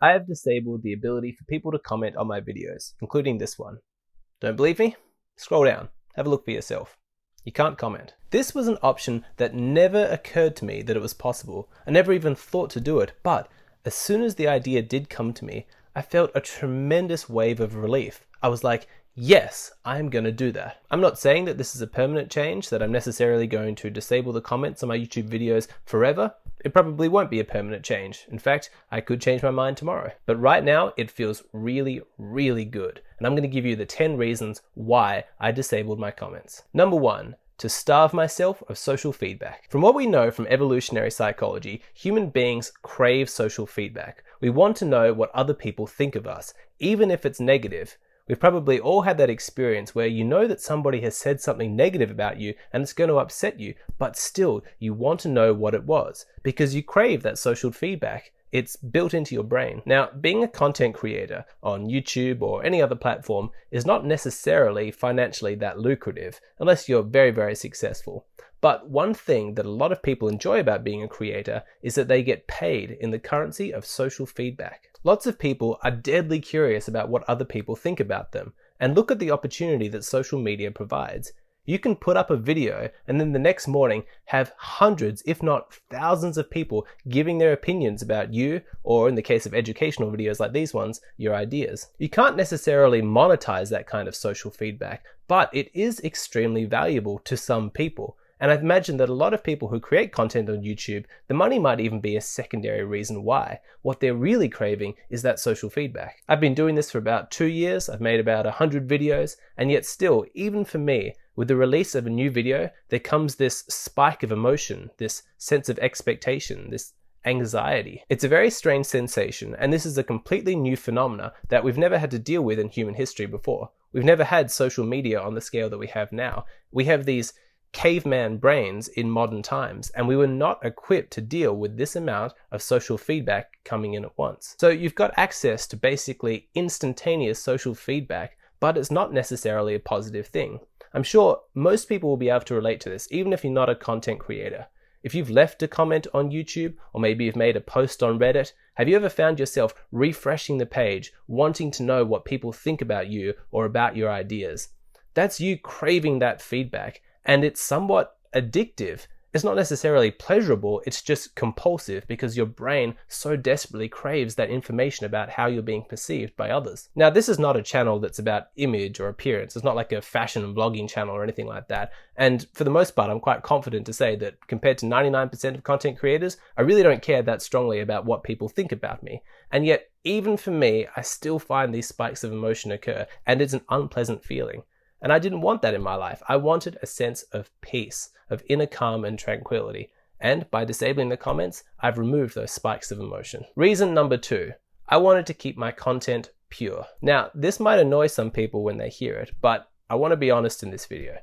I have disabled the ability for people to comment on my videos, including this one. Don't believe me? Scroll down, have a look for yourself. You can't comment. This was an option that never occurred to me that it was possible. I never even thought to do it, but as soon as the idea did come to me, I felt a tremendous wave of relief. I was like, yes, I'm going to do that. I'm not saying that this is a permanent change, that I'm necessarily going to disable the comments on my YouTube videos forever. It probably won't be a permanent change. In fact, I could change my mind tomorrow. But right now, it feels really, really good. And I'm going to give you the 10 reasons why I disabled my comments. Number 1, to starve myself of social feedback. From what we know from evolutionary psychology, human beings crave social feedback. We want to know what other people think of us, even if it's negative. We've probably all had that experience where you know that somebody has said something negative about you and it's going to upset you, but still you want to know what it was because you crave that social feedback. It's built into your brain. Now, being a content creator on YouTube or any other platform is not necessarily financially that lucrative unless you're very, very successful. But one thing that a lot of people enjoy about being a creator is that they get paid in the currency of social feedback. Lots of people are deadly curious about what other people think about them, and look at the opportunity that social media provides. You can put up a video and then the next morning have hundreds, if not thousands of people giving their opinions about you, or in the case of educational videos like these ones, your ideas. You can't necessarily monetize that kind of social feedback, but it is extremely valuable to some people. And I've imagined that a lot of people who create content on YouTube, the money might even be a secondary reason why. What they're really craving is that social feedback. I've been doing this for about 2 years. I've made about 100 videos, and yet still, even for me, with the release of a new video, there comes this spike of emotion, this sense of expectation, this anxiety. It's a very strange sensation, and this is a completely new phenomena that we've never had to deal with in human history before. We've never had social media on the scale that we have now. We have these caveman brains in modern times, and we were not equipped to deal with this amount of social feedback coming in at once. So you've got access to basically instantaneous social feedback, but it's not necessarily a positive thing. I'm sure most people will be able to relate to this, even if you're not a content creator. If you've left a comment on YouTube, or maybe you've made a post on Reddit, have you ever found yourself refreshing the page, wanting to know what people think about you or about your ideas? That's you craving that feedback. And it's somewhat addictive. It's not necessarily pleasurable, it's just compulsive because your brain so desperately craves that information about how you're being perceived by others. Now, this is not a channel that's about image or appearance. It's not like a fashion and vlogging channel or anything like that. And for the most part, I'm quite confident to say that compared to 99% of content creators, I really don't care that strongly about what people think about me. And yet, even for me, I still find these spikes of emotion occur, and it's an unpleasant feeling. And I didn't want that in my life. I wanted a sense of peace, of inner calm and tranquility. And by disabling the comments, I've removed those spikes of emotion. Reason number 2, I wanted to keep my content pure. Now, this might annoy some people when they hear it, but I want to be honest in this video.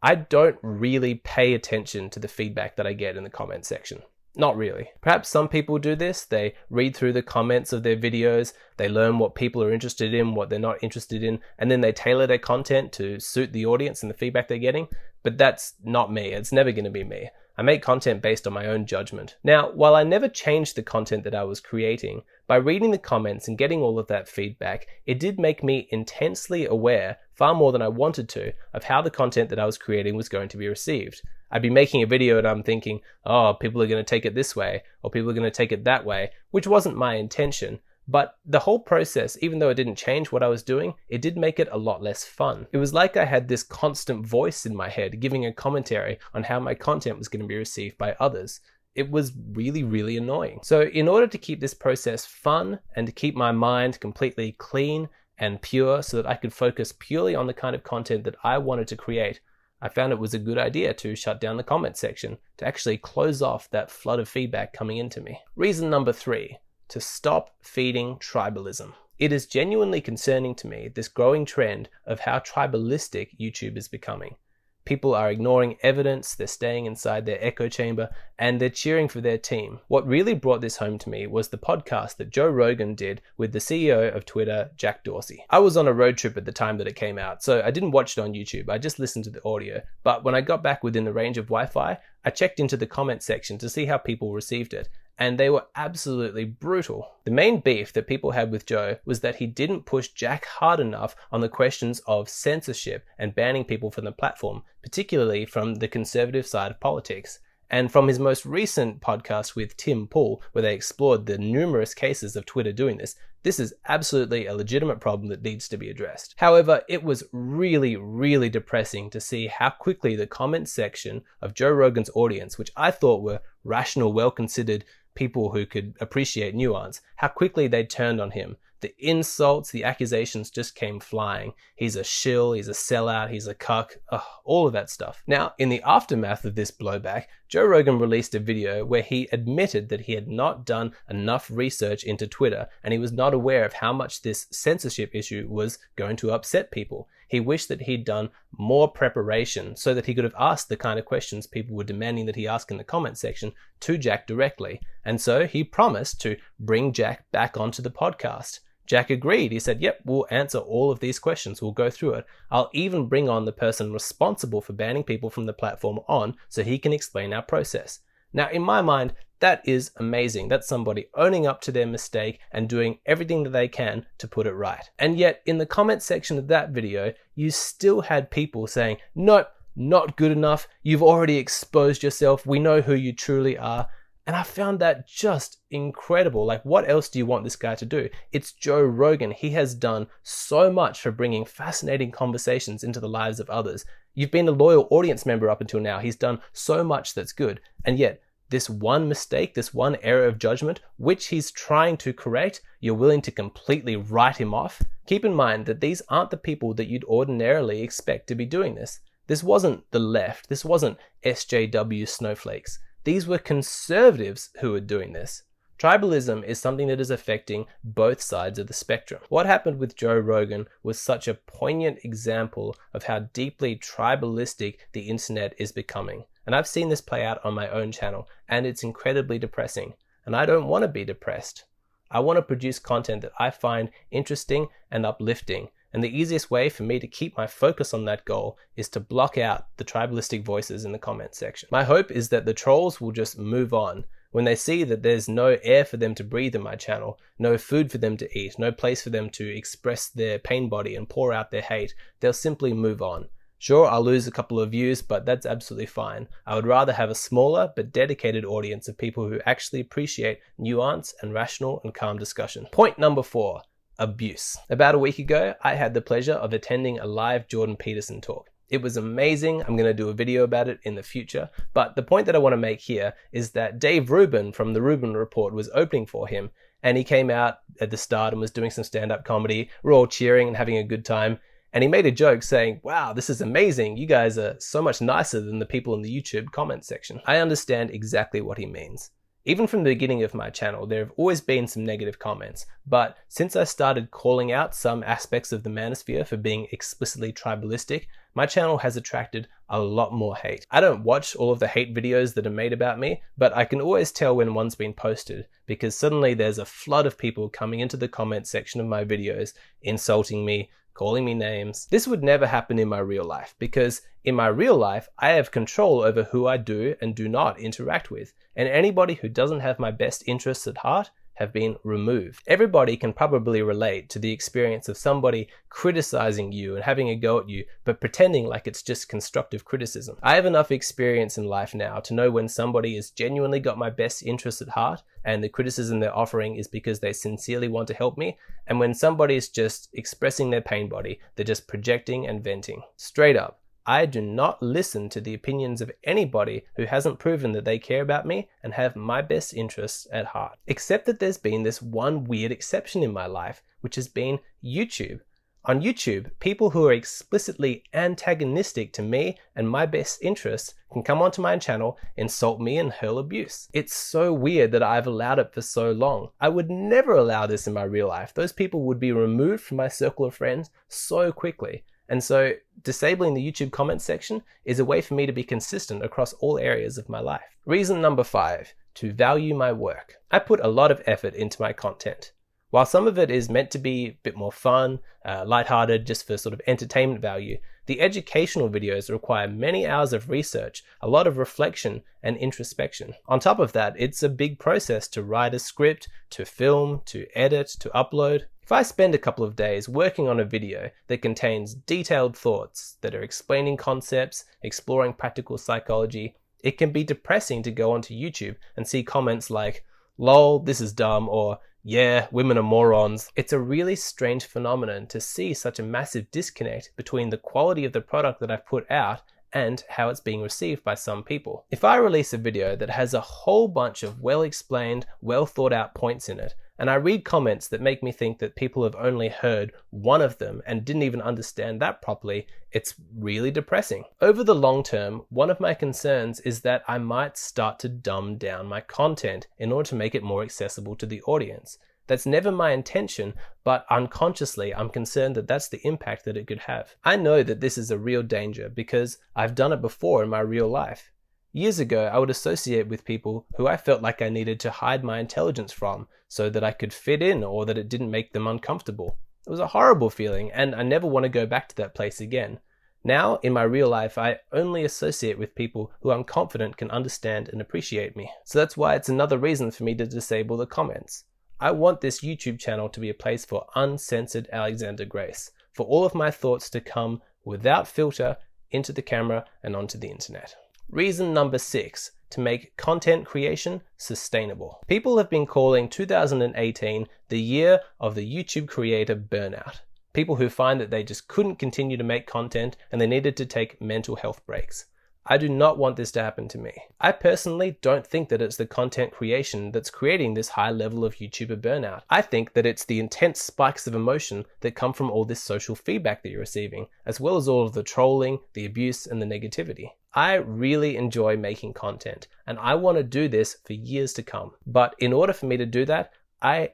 I don't really pay attention to the feedback that I get in the comment section. Not really. Perhaps some people do this. They read through the comments of their videos, they learn what people are interested in, what they're not interested in, and then they tailor their content to suit the audience and the feedback they're getting. But that's not me. It's never going to be me. I make content based on my own judgment. Now, while I never changed the content that I was creating, by reading the comments and getting all of that feedback, it did make me intensely aware, far more than I wanted to, of how the content that I was creating was going to be received. I'd be making a video and I'm thinking, oh, people are going to take it this way, or people are going to take it that way, which wasn't my intention. But the whole process, even though it didn't change what I was doing, it did make it a lot less fun. It was like I had this constant voice in my head giving a commentary on how my content was going to be received by others. It was really, really annoying. So in order to keep this process fun and to keep my mind completely clean and pure so that I could focus purely on the kind of content that I wanted to create, I found it was a good idea to shut down the comment section, to actually close off that flood of feedback coming into me. Reason number 3, to stop feeding tribalism. It is genuinely concerning to me, this growing trend of how tribalistic YouTube is becoming. People are ignoring evidence, they're staying inside their echo chamber, and they're cheering for their team. What really brought this home to me was the podcast that Joe Rogan did with the CEO of Twitter, Jack Dorsey. I was on a road trip at the time that it came out, so I didn't watch it on YouTube, I just listened to the audio. But when I got back within the range of Wi-Fi, I checked into the comment section to see how people received it. and they were absolutely brutal. The main beef that people had with Joe was that he didn't push Jack hard enough on the questions of censorship and banning people from the platform, particularly from the conservative side of politics. And from his most recent podcast with Tim Pool, where they explored the numerous cases of Twitter doing this, this is absolutely a legitimate problem that needs to be addressed. However, it was really depressing to see how quickly the comment section of Joe Rogan's audience, which I thought were rational, well-considered people who could appreciate nuance, how quickly they turned on him. The insults, the accusations just came flying. He's a shill, he's a sellout, he's a cuck, all of that stuff. Now, in the aftermath of this blowback, Joe Rogan released a video where he admitted that he had not done enough research into Twitter and he was not aware of how much this censorship issue was going to upset people. He wished that he'd done more preparation so that he could have asked the kind of questions people were demanding that he ask in the comment section to Jack directly. And so he promised to bring Jack back onto the podcast. Jack agreed. He said, yep, we'll answer all of these questions. We'll go through it. I'll even bring on the person responsible for banning people from the platform on so he can explain our process. Now, in my mind, that is amazing. That's somebody owning up to their mistake and doing everything that they can to put it right. And yet, in the comment section of that video, you still had people saying, nope, not good enough. You've already exposed yourself. We know who you truly are. And I found that just incredible. Like, what else do you want this guy to do? It's Joe Rogan. He has done so much for bringing fascinating conversations into the lives of others. You've been a loyal audience member up until now. He's done so much that's good. And yet, this one mistake, this one error of judgment, which he's trying to correct, you're willing to completely write him off? Keep in mind that these aren't the people that you'd ordinarily expect to be doing this. This wasn't the left. This wasn't SJW snowflakes. These were conservatives who were doing this. Tribalism is something that is affecting both sides of the spectrum. What happened with Joe Rogan was such a poignant example of how deeply tribalistic the internet is becoming. And I've seen this play out on my own channel, and it's incredibly depressing. And I don't want to be depressed. I want to produce content that I find interesting and uplifting. And the easiest way for me to keep my focus on that goal is to block out the tribalistic voices in the comment section. My hope is that the trolls will just move on. When they see that there's no air for them to breathe in my channel, no food for them to eat, no place for them to express their pain body and pour out their hate, they'll simply move on. Sure, I'll lose a couple of views, but that's absolutely fine. I would rather have a smaller but dedicated audience of people who actually appreciate nuance and rational and calm discussion. Point number 4. Abuse. About a week ago, I had the pleasure of attending a live Jordan Peterson talk. It was amazing. I'm going to do a video about it in the future. But the point that I want to make here is that Dave Rubin from the Rubin Report was opening for him, and he came out at the start and was doing some stand-up comedy. We're all cheering and having a good time. And he made a joke saying, wow, this is amazing. You guys are so much nicer than the people in the YouTube comment section. I understand exactly what he means. Even from the beginning of my channel, there have always been some negative comments, but since I started calling out some aspects of the manosphere for being explicitly tribalistic, my channel has attracted a lot more hate. I don't watch all of the hate videos that are made about me, but I can always tell when one's been posted, because suddenly there's a flood of people coming into the comment section of my videos, insulting me, calling me names. This would never happen in my real life, because in my real life, I have control over who I do and do not interact with, and anybody who doesn't have my best interests at heart have been removed. Everybody can probably relate to the experience of somebody criticizing you and having a go at you, but pretending like it's just constructive criticism. I have enough experience in life now to know when somebody has genuinely got my best interests at heart and the criticism they're offering is because they sincerely want to help me, and when somebody is just expressing their pain body, they're just projecting and venting. Straight up. I do not listen to the opinions of anybody who hasn't proven that they care about me and have my best interests at heart. Except that there's been this one weird exception in my life, which has been YouTube. On YouTube, people who are explicitly antagonistic to me and my best interests can come onto my channel, insult me, and hurl abuse. It's so weird that I've allowed it for so long. I would never allow this in my real life. Those people would be removed from my circle of friends so quickly. And so disabling the YouTube comment section is a way for me to be consistent across all areas of my life. Reason number 5, to value my work. I put a lot of effort into my content. While some of it is meant to be a bit more fun, lighthearted, just for sort of entertainment value, the educational videos require many hours of research, a lot of reflection and introspection. On top of that, it's a big process to write a script, to film, to edit, to upload. If I spend a couple of days working on a video that contains detailed thoughts that are explaining concepts, exploring practical psychology, it can be depressing to go onto YouTube and see comments like, "Lol, this is dumb," or "Yeah, women are morons." It's a really strange phenomenon to see such a massive disconnect between the quality of the product that I've put out and how it's being received by some people. If I release a video that has a whole bunch of well-explained, well-thought-out points in it, and I read comments that make me think that people have only heard one of them and didn't even understand that properly, it's really depressing. Over the long term, one of my concerns is that I might start to dumb down my content in order to make it more accessible to the audience. That's never my intention, but unconsciously I'm concerned that that's the impact that it could have. I know that this is a real danger because I've done it before in my real life. Years ago, I would associate with people who I felt like I needed to hide my intelligence from so that I could fit in or that it didn't make them uncomfortable. It was a horrible feeling, and I never want to go back to that place again. Now, in my real life, I only associate with people who I'm confident can understand and appreciate me. So that's why it's another reason for me to disable the comments. I want this YouTube channel to be a place for uncensored Alexander Grace, for all of my thoughts to come without filter into the camera and onto the internet. Reason number 6, to make content creation sustainable. People have been calling 2018 the year of the YouTube creator burnout. People who find that they just couldn't continue to make content and they needed to take mental health breaks. I do not want this to happen to me. I personally don't think that it's the content creation that's creating this high level of YouTuber burnout. I think that it's the intense spikes of emotion that come from all this social feedback that you're receiving, as well as all of the trolling, the abuse, and the negativity. I really enjoy making content, and I want to do this for years to come. But in order for me to do that, I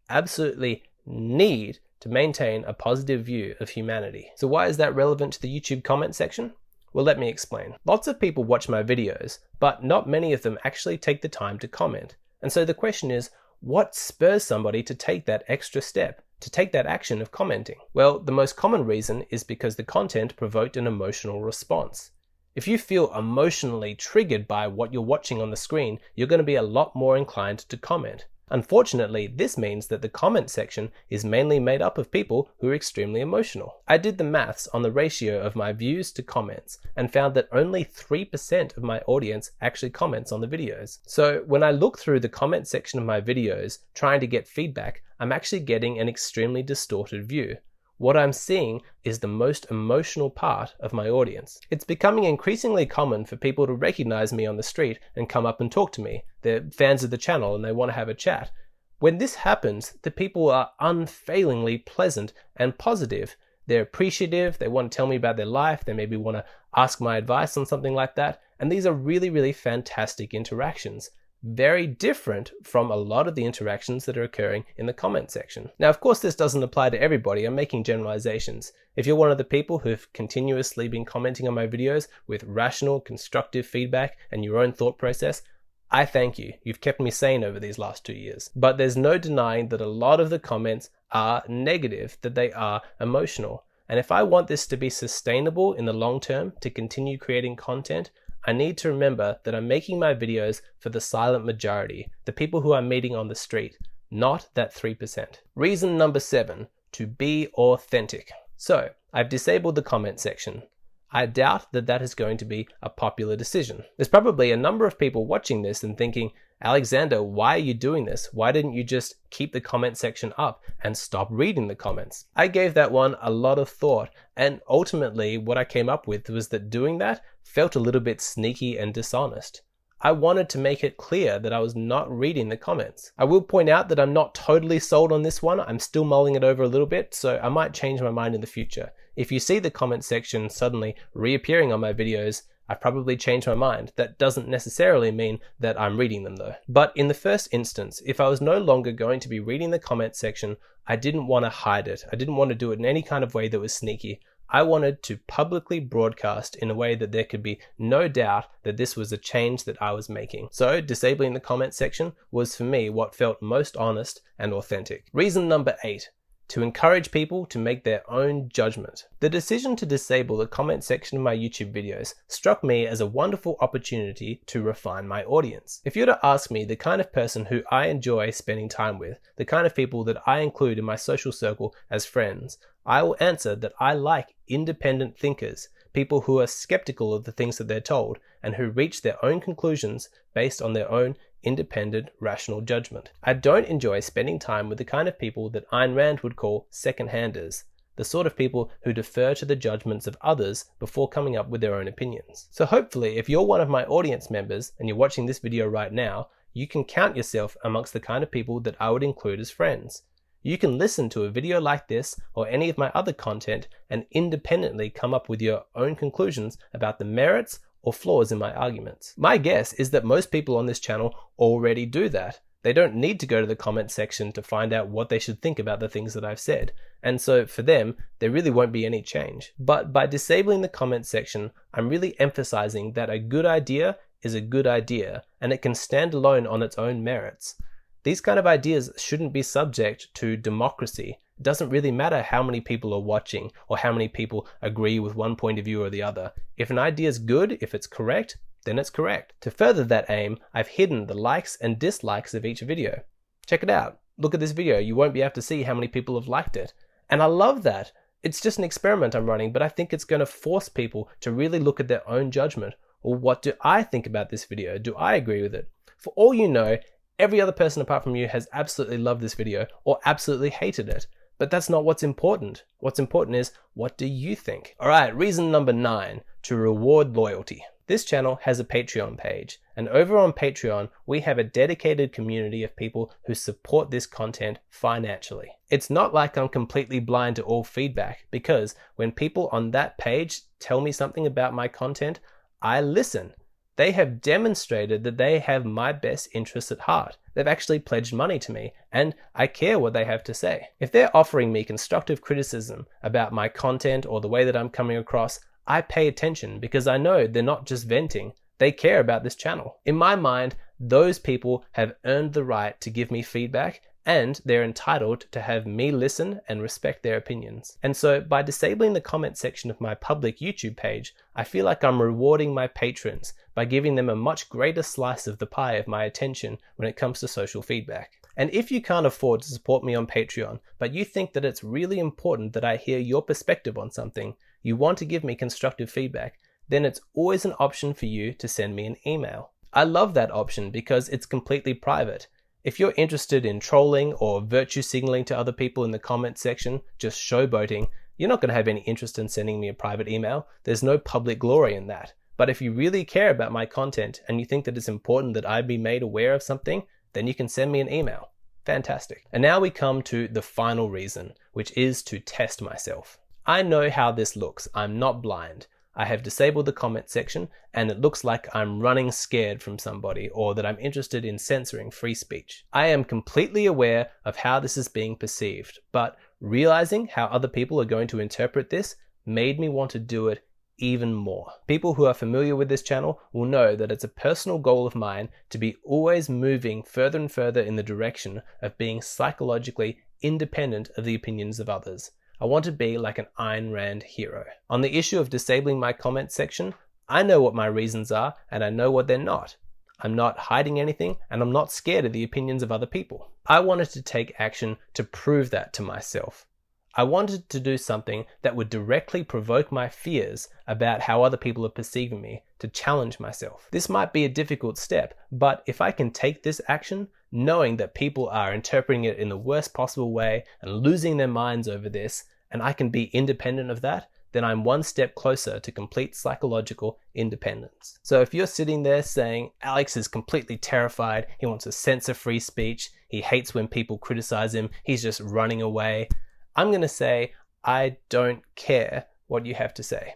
absolutely need to maintain a positive view of humanity. So why is that relevant to the YouTube comment section? Well, let me explain. Lots of people watch my videos, but not many of them actually take the time to comment. And so the question is, what spurs somebody to take that extra step, to take that action of commenting? Well, the most common reason is because the content provoked an emotional response. If you feel emotionally triggered by what you're watching on the screen, you're going to be a lot more inclined to comment. Unfortunately, this means that the comment section is mainly made up of people who are extremely emotional. I did the maths on the ratio of my views to comments and found that only 3% of my audience actually comments on the videos. So when I look through the comment section of my videos trying to get feedback, I'm actually getting an extremely distorted view. What I'm seeing is the most emotional part of my audience. It's becoming increasingly common for people to recognize me on the street and come up and talk to me. They're fans of the channel and they want to have a chat. When this happens, the people are unfailingly pleasant and positive. They're appreciative, they want to tell me about their life, they maybe want to ask my advice on something like that. And these are really, really fantastic interactions. Very different from a lot of the interactions that are occurring in the comment section. Now, of course, this doesn't apply to everybody. I'm making generalizations. If you're one of the people who've continuously been commenting on my videos with rational, constructive feedback and your own thought process, I thank you. You've kept me sane over these last 2 years. But there's no denying that a lot of the comments are negative, that they are emotional. And if I want this to be sustainable in the long term, to continue creating content, I need to remember that I'm making my videos for the silent majority, the people who I'm meeting on the street, not that 3%. Reason number 7, to be authentic. So, I've disabled the comment section. I doubt that that is going to be a popular decision. There's probably a number of people watching this and thinking, Alexander, why are you doing this? Why didn't you just keep the comment section up and stop reading the comments? I gave that one a lot of thought, and ultimately what I came up with was that doing that felt a little bit sneaky and dishonest. I wanted to make it clear that I was not reading the comments. I will point out that I'm not totally sold on this one. I'm still mulling it over a little bit, so I might change my mind in the future. If you see the comment section suddenly reappearing on my videos, I've probably changed my mind. That doesn't necessarily mean that I'm reading them though. But in the first instance, if I was no longer going to be reading the comment section, I didn't want to hide it. I didn't want to do it in any kind of way that was sneaky. I wanted to publicly broadcast in a way that there could be no doubt that this was a change that I was making. So disabling the comment section was for me what felt most honest and authentic. Reason number 8. To encourage people to make their own judgment. The decision to disable the comment section of my YouTube videos struck me as a wonderful opportunity to refine my audience. If you were to ask me the kind of person who I enjoy spending time with, the kind of people that I include in my social circle as friends, I will answer that I like independent thinkers, people who are skeptical of the things that they're told and who reach their own conclusions based on their own independent, rational judgment. I don't enjoy spending time with the kind of people that Ayn Rand would call second-handers, the sort of people who defer to the judgments of others before coming up with their own opinions. So hopefully, if you're one of my audience members and you're watching this video right now, you can count yourself amongst the kind of people that I would include as friends. You can listen to a video like this or any of my other content and independently come up with your own conclusions about the merits or flaws in my arguments. My guess is that most people on this channel already do that. They don't need to go to the comment section to find out what they should think about the things that I've said. And so for them, there really won't be any change. But by disabling the comment section, I'm really emphasizing that a good idea is a good idea and it can stand alone on its own merits. These kind of ideas shouldn't be subject to democracy. It doesn't really matter how many people are watching or how many people agree with one point of view or the other. If an idea is good, if it's correct, then it's correct. To further that aim, I've hidden the likes and dislikes of each video. Check it out. Look at this video. You won't be able to see how many people have liked it. And I love that. It's just an experiment I'm running, but I think it's going to force people to really look at their own judgment. Or what do I think about this video? Do I agree with it? For all you know, every other person apart from you has absolutely loved this video or absolutely hated it. But that's not what's important. What's important is, what do you think? All right, reason number 9, to reward loyalty. This channel has a Patreon page, and over on Patreon, we have a dedicated community of people who support this content financially. It's not like I'm completely blind to all feedback, because when people on that page tell me something about my content, I listen. They have demonstrated that they have my best interests at heart. They've actually pledged money to me, and I care what they have to say. If they're offering me constructive criticism about my content or the way that I'm coming across, I pay attention because I know they're not just venting. They care about this channel. In my mind, those people have earned the right to give me feedback, and they're entitled to have me listen and respect their opinions. And so by disabling the comment section of my public YouTube page, I feel like I'm rewarding my patrons by giving them a much greater slice of the pie of my attention when it comes to social feedback. And if you can't afford to support me on Patreon, but you think that it's really important that I hear your perspective on something, you want to give me constructive feedback, then it's always an option for you to send me an email. I love that option because it's completely private. If you're interested in trolling or virtue signaling to other people in the comment section, just showboating, you're not going to have any interest in sending me a private email. There's no public glory in that. But if you really care about my content and you think that it's important that I be made aware of something, then you can send me an email. Fantastic. And now we come to the final reason, which is to test myself. I know how this looks. I'm not blind. I have disabled the comment section and it looks like I'm running scared from somebody or that I'm interested in censoring free speech. I am completely aware of how this is being perceived, but realizing how other people are going to interpret this made me want to do it even more. People who are familiar with this channel will know that it's a personal goal of mine to be always moving further and further in the direction of being psychologically independent of the opinions of others. I want to be like an Ayn Rand hero. On the issue of disabling my comment section, I know what my reasons are and I know what they're not. I'm not hiding anything and I'm not scared of the opinions of other people. I wanted to take action to prove that to myself. I wanted to do something that would directly provoke my fears about how other people are perceiving me, to challenge myself. This might be a difficult step, but if I can take this action, knowing that people are interpreting it in the worst possible way and losing their minds over this, and I can be independent of that, then I'm one step closer to complete psychological independence. So if you're sitting there saying, Alex is completely terrified, he wants to censor free speech, he hates when people criticize him, he's just running away, I'm going to say, I don't care what you have to say.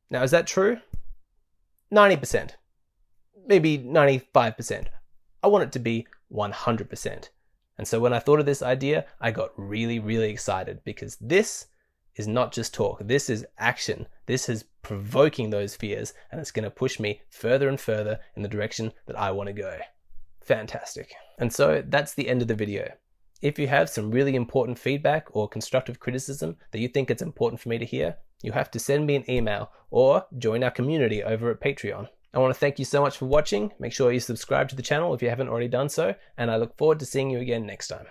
Now, is that true? 90%. Maybe 95%. I want it to be 100%. And so when I thought of this idea, I got really, really excited because this is not just talk. This is action. This is provoking those fears, and it's going to push me further and further in the direction that I want to go. Fantastic. And so that's the end of the video. If you have some really important feedback or constructive criticism that you think it's important for me to hear, you have to send me an email or join our community over at Patreon. I want to thank you so much for watching. Make sure you subscribe to the channel if you haven't already done so, and I look forward to seeing you again next time.